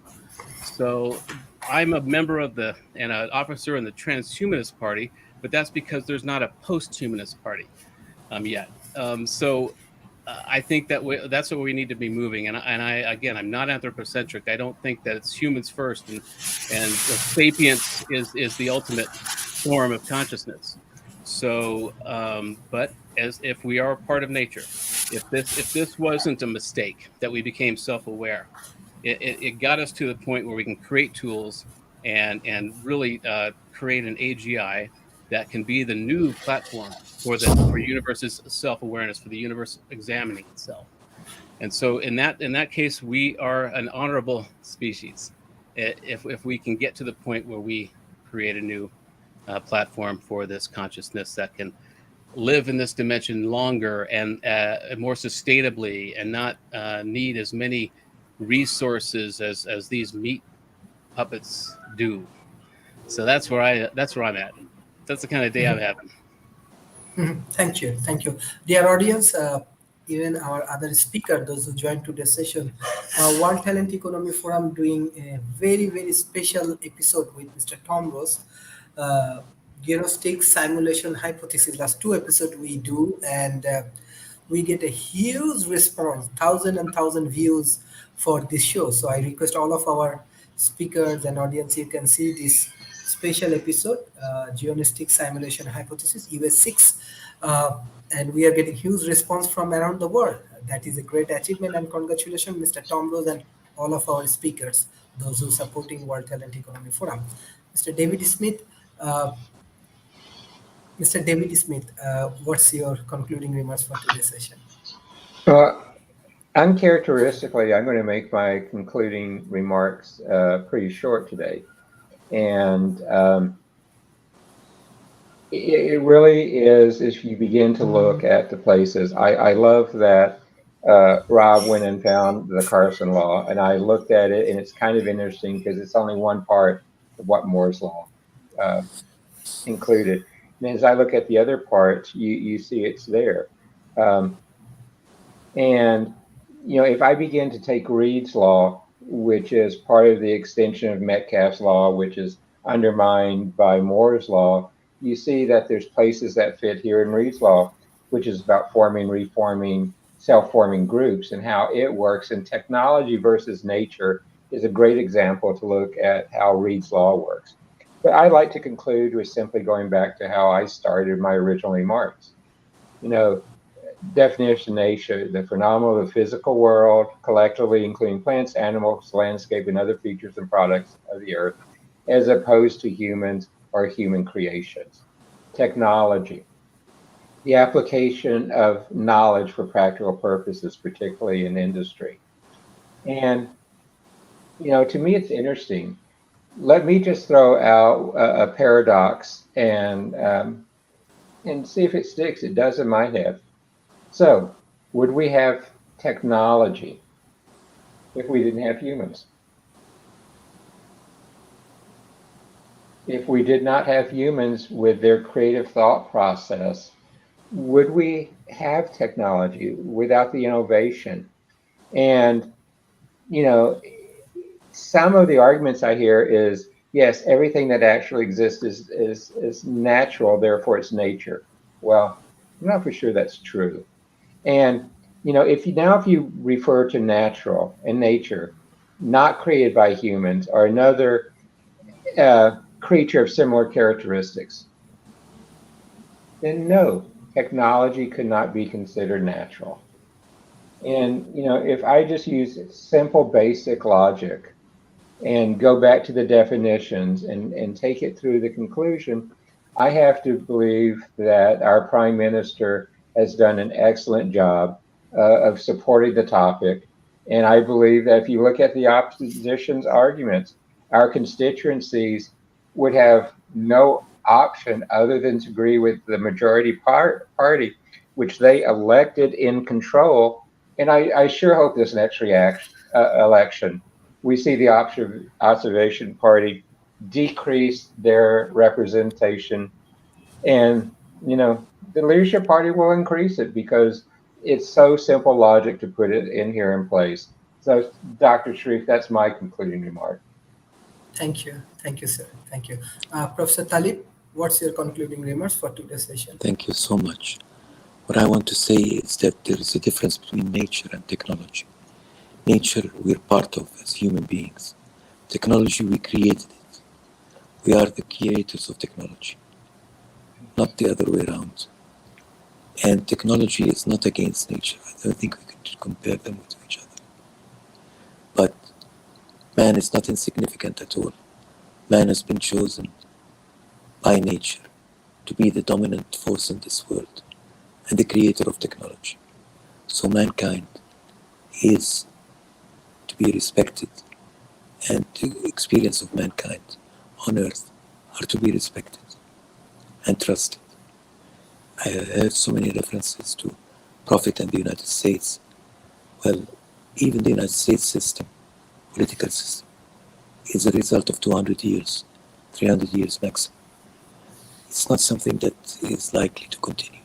Speaker 3: So I'm a member of and an officer in the Transhumanist Party, but that's because there's not a post-humanist party yet. I think that's what we need to be moving. And I'm not anthropocentric. I don't think that it's humans first, and sapience is the ultimate form of consciousness. So, but as if we are a part of nature, if this wasn't a mistake that we became self-aware, it got us to the point where we can create tools and really create an AGI that can be the new platform for universe's self-awareness, for the universe examining itself. And so in that case, we are an honorable species. If we can get to the point where we create a new platform for this consciousness that can live in this dimension longer and more sustainably, and not need as many resources as these meat puppets do. So that's where I'm at. That's the kind of day I'm having.
Speaker 1: Thank you, dear audience. Even our other speaker, those who joined today's session, World Talent Economy Forum doing a very special episode with Mr. Tom Rose. Uh, Diagnostic simulation hypothesis. Last two episodes we do, and we get a huge response, thousand views for this show. So I request all of our speakers and audience, you can see this special episode, geonistic simulation hypothesis US6, and we are getting huge response from around the world. That is a great achievement, and congratulations, Mr. Tom Rose, and all of our speakers, those who supporting World Talent Economy Forum. Mr. David Smith, uh, Mr. David Smith, what's your concluding remarks for today's session?
Speaker 6: Well, uncharacteristically, I'm going to make my concluding remarks pretty short today. And it really is, if you begin to look at the places, I love that Rob went and found the Carson Law, and I looked at it, and it's kind of interesting because it's only one part of what Moore's Law included. And as I look at the other parts, you see it's there. And, you know, if I begin to take Reed's law, which is part of the extension of Metcalfe's law, which is undermined by Moore's law, you see that there's places that fit here in Reed's law, which is about forming, reforming, self-forming groups and how it works. And technology versus nature is a great example to look at how Reed's law works. But I'd like to conclude with simply going back to how I started my original remarks. You know, definition of nature, the phenomena of the physical world, collectively including plants, animals, landscape, and other features and products of the earth, as opposed to humans or human creations. Technology, the application of knowledge for practical purposes, particularly in industry. And, you know, to me, it's interesting. Let me just throw out a paradox and see if it sticks. It does in my head. So, would we have technology if we didn't have humans? If we did not have humans with their creative thought process, would we have technology without the innovation? And, you know, some of the arguments I hear is, yes, everything that actually exists is natural, therefore it's nature. Well, I'm not for sure that's true. And, you know, if you refer to natural and nature, not created by humans, or another creature of similar characteristics, then no, technology could not be considered natural. And, you know, if I just use simple basic logic and go back to the definitions and take it through the conclusion, I have to believe that our Prime Minister has done an excellent job of supporting the topic. And I believe that if you look at the opposition's arguments, our constituencies would have no option other than to agree with the majority party, which they elected in control. And I sure hope this next election, we see the observation party decrease their representation, and, you know, the leadership party will increase it because it's so simple logic to put it in here in place. So, Dr. Sharif, that's my concluding remark.
Speaker 1: Thank you, sir. Thank you, Professor Talib. What's your concluding remarks for today's session?
Speaker 5: Thank you so much. What I want to say is that there is a difference between nature and technology. Nature, we're part of as human beings. Technology, we created it. We are the creators of technology. not the other way around. And technology is not against nature. I don't think we could compare them with each other. But man is not insignificant at all. Man has been chosen by nature to be the dominant force in this world and the creator of technology. So mankind is to be respected, and the experience of mankind on earth are to be respected and trusted. I have heard so many references to Prophet and the United States. Well, even the United States system, political system, is a result of 200 years, 300 years maximum. It's not something that is likely to continue,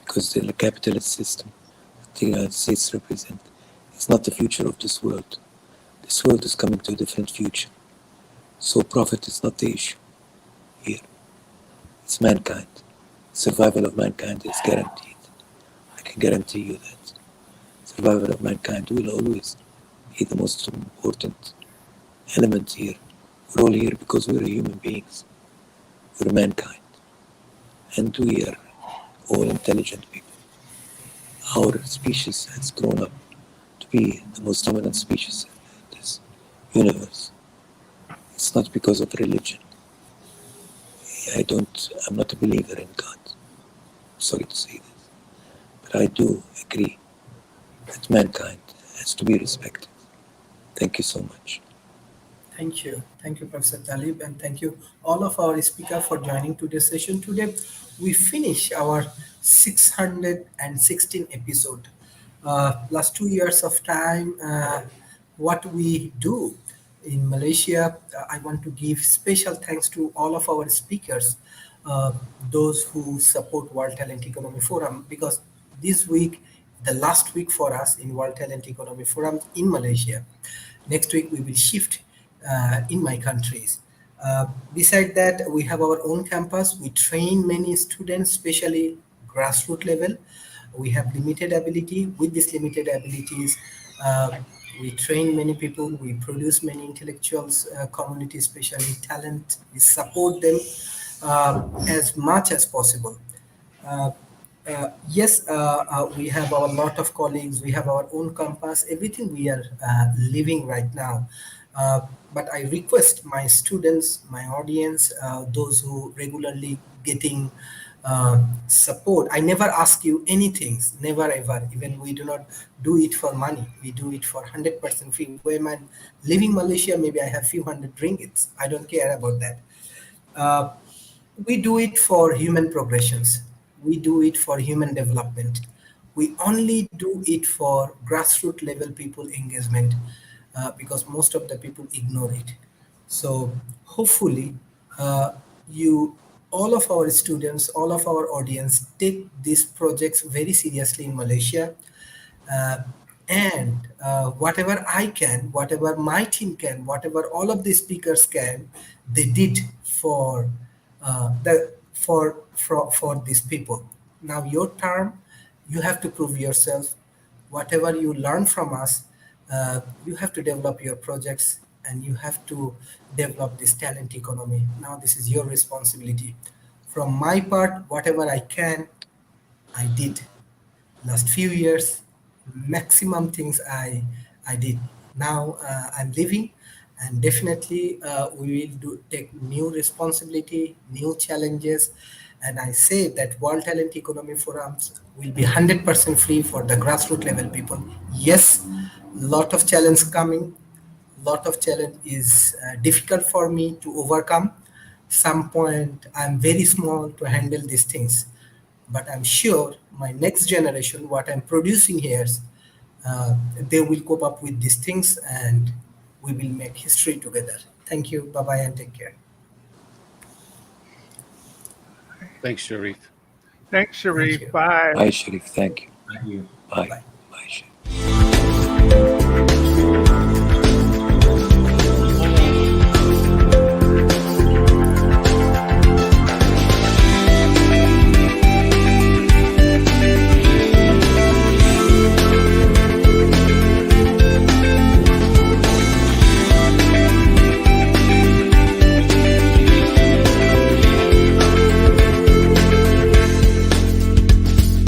Speaker 5: because the capitalist system that the United States represent is not the future of this world. This world is coming to a different future. So profit is not the issue here. It's mankind. Survival of mankind is guaranteed. I can guarantee you that. Survival of mankind will always be the most important element here. We're all here because we're human beings. We're mankind. And we are all intelligent people. Our species has grown up to be the most dominant species in this universe. It's not because of religion. I'm not a believer in God. I'm sorry to say this. But I do agree that mankind has to be respected. Thank you so much.
Speaker 1: Thank you. Thank you, Professor Talib, and thank you all of our speakers for joining today's session. Today, we finish our 616 episode. Last 2 years of time, what we do in Malaysia, I want to give special thanks to all of our speakers, uh, those who support World Talent Economy Forum, because this week, the last week for us in World Talent Economy Forum in Malaysia. Next week, we will shift in my countries. Beside that, we have our own campus. We train many students, especially grassroots level. We have limited ability. With these limited abilities, we train many people. We produce many intellectuals, community, especially talent. We support them as much as possible. Uh, yes, we have our lot of colleagues. We have our own campus. Everything we are living right now. Uh, but I request my students, my audience, those who regularly getting support. I never ask you anything, never ever. Even we do not do it for money. We do it for 100% free. When I'm living Malaysia, maybe I have few hundred ringgits. I don't care about that. Uh, we do it for human progressions. We do it for human development. We only do it for grassroots level people engagement, because most of the people ignore it. So hopefully, uh, you, all of our students, all of our audience take these projects very seriously in Malaysia. uh, and whatever I can, whatever my team can, whatever all of the speakers can, they did for for these people. Now your term, you have to prove yourself. Whatever you learn from us, you have to develop your projects and you have to develop this talent economy. Now this is your responsibility. From my part, whatever I can, I did. Last few years, maximum things I did. Now I'm leaving, and definitely we will take new responsibility, new challenges. And I say that World Talent Economy Forums will be 100% free for the grassroots level people. Yes, lot of challenge coming, lot of challenge is difficult for me to overcome. Some point I'm very small to handle these things, but I'm sure my next generation, what I'm producing here, they will cope up with these things and we will make history together. Thank you. Bye bye and take care.
Speaker 3: Thanks, Sharif.
Speaker 7: Thanks,
Speaker 1: Thank
Speaker 7: Sharif.
Speaker 1: you.
Speaker 7: Bye.
Speaker 5: Bye, Sharif. Thank you.
Speaker 2: Thank you.
Speaker 5: Bye.
Speaker 1: Bye.
Speaker 5: Bye, Sharif.